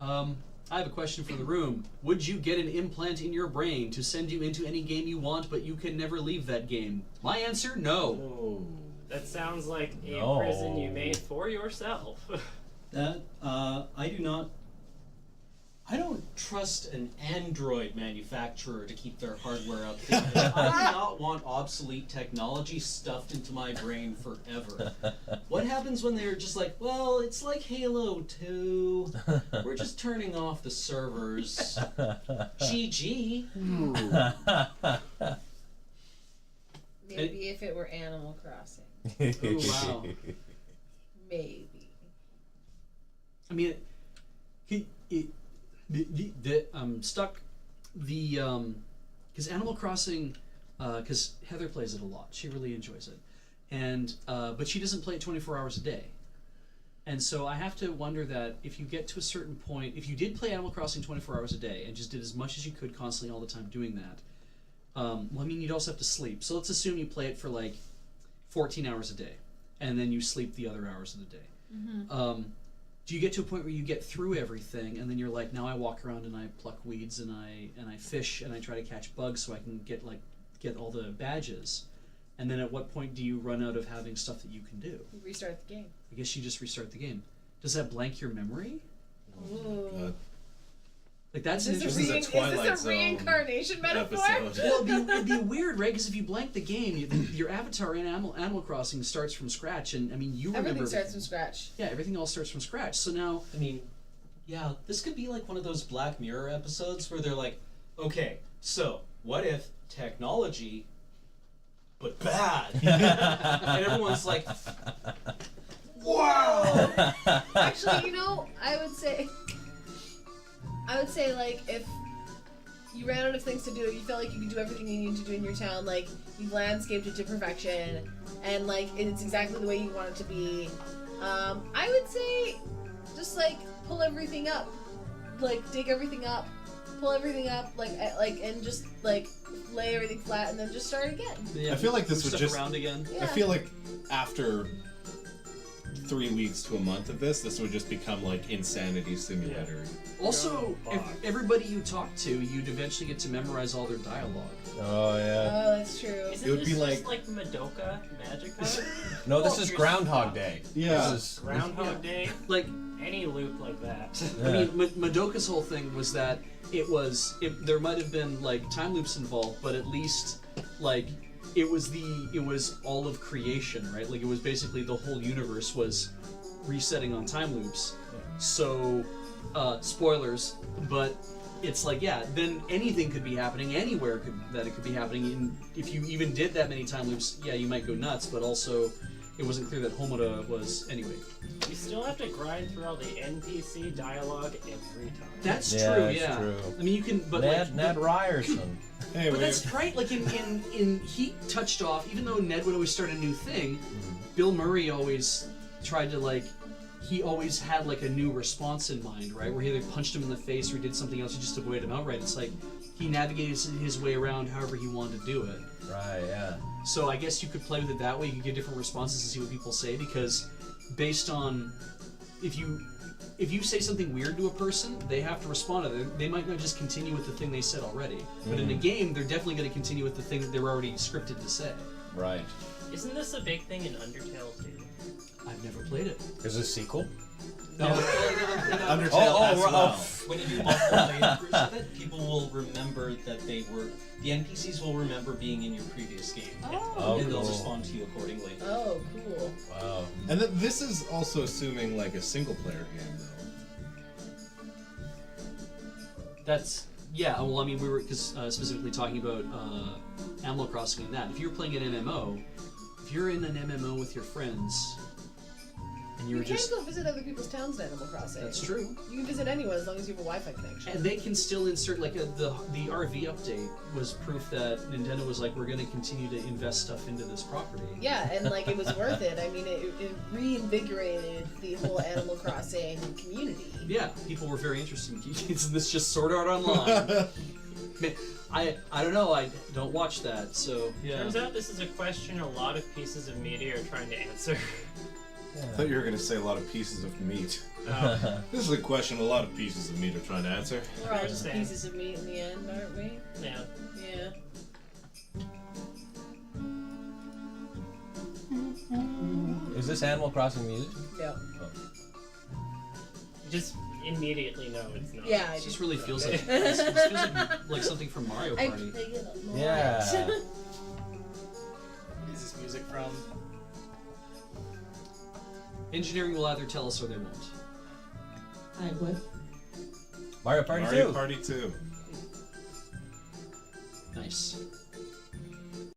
I have a question for the room. Would you get an implant in your brain to send you into any game you want, but you can never leave that game? My answer, no. Oh. That sounds like a prison you made for yourself. That, I do not... I don't trust an Android manufacturer to keep their hardware up. I do not want obsolete technology stuffed into my brain forever. What happens when they're just like, well, it's like Halo 2. We're just turning off the servers. GG. Maybe if it were Animal Crossing. Oh, wow. Maybe. I mean, I'm stuck. Because Animal Crossing, because Heather plays it a lot. She really enjoys it, and but she doesn't play it 24 hours a day. And so I have to wonder that if you get to a certain point, if you did play Animal Crossing 24 hours a day and just did as much as you could constantly all the time doing that, well, I mean, you'd also have to sleep. So let's assume you play it for like 14 hours a day, and then you sleep the other hours of the day. Mm-hmm. Do you get to a point where you get through everything, and then you're like, now I walk around and I pluck weeds and I fish and I try to catch bugs so I can get all the badges, and then at what point do you run out of having stuff that you can do? You restart the game. I guess you just restart the game. Does that blank your memory? Ooh. Like that's Is an this interesting. a, Is a Twilight is this a Zone reincarnation metaphor? episode. Well, it'd be weird, right? Because if you blank the game, your avatar in Animal Crossing starts from scratch, and I mean you remember Everything starts from scratch. Yeah, everything all starts from scratch. So now, I mean, yeah, this could be like one of those Black Mirror episodes where they're like, okay, so what if technology, but bad? And everyone's like, wow! Actually, you know, I would say like if you ran out of things to do, if you felt like you could do everything you need to do in your town, like you've landscaped it to perfection, and like it's exactly the way you want it to be, I would say just like pull everything up, like dig everything up, pull everything up, like and just like lay everything flat, and then just start again. Yeah, I feel like this would just around again. Yeah. I feel like after 3 weeks to a month of this would just become like Insanity Simulator. Also, everybody you talk to, you'd eventually get to memorize all their dialogue. Oh yeah. Oh, that's true. Isn't It would this be just like Madoka Magica? No, this Oh, is you're Groundhog stuck. Day. Yeah. This is, Groundhog Day? Like, Any loop like that. I mean, Madoka's whole thing was that there might have been like time loops involved, but at least like it was all of creation, right? Like it was basically the whole universe was resetting on time loops. So, spoilers, but it's like, yeah, then anything could be happening anywhere it could be happening. And if you even did that many time loops, yeah, you might go nuts, but also it wasn't clear that Homoda was anyway. You still have to grind through all the NPC dialogue every time. That's Yeah, true, it's yeah. true. I mean, you can, but Ned Ryerson. Hey, but that's right. Like in Heat touched off. Even though Ned would always start a new thing, Bill Murray always tried to like. He always had like a new response in mind, right? Where he either punched him in the face or he did something else to just avoid him outright. It's like he navigated his way around however he wanted to do it. Right, yeah. So I guess you could play with it that way. You could get different responses and see what people say, because based on if you say something weird to a person, they have to respond to it. They might not just continue with the thing they said already. But in a game, they're definitely going to continue with the thing that they were already scripted to say. Right. Isn't this a big thing in Undertale too? I've never played it. Is this a sequel? No, Undertale as well. When you do multiple playthroughs of it, people will remember that the NPCs will remember being in your previous game. Oh. And they'll cool. respond to you accordingly. Oh, cool. Wow. And this is also assuming like a single player game though. That's yeah. Well, I mean, we were specifically talking about Animal Crossing and that. If you're playing an MMO, if you're in an MMO with your friends, and You you're can't just go visit other people's towns in Animal Crossing. that's true. You can visit anyone as long as you have a Wi-Fi connection. And they can still insert like the RV update was proof that Nintendo was like, we're going to continue to invest stuff into this property. Yeah, and like it was worth it. I mean, it reinvigorated the whole Animal Crossing community. Yeah, people were very interested in this just Sword Art Online. Man, I don't know. I don't watch that, so yeah. Turns out this is a question a lot of pieces of media are trying to answer. I thought you were going to say a lot of pieces of meat. Oh. This is a question a lot of pieces of meat are trying to answer. We're all just Understand. pieces of meat in the end, aren't we? Yeah. Yeah. Is this Animal Crossing music? No. Just immediately know it's not. Yeah, I It just really feels like Okay. this feels like something from Mario I Party. play it a lot. Yeah. Is this music from? Engineering will either tell us or they won't. I would. Mario Party Mario 2. Party 2. Nice.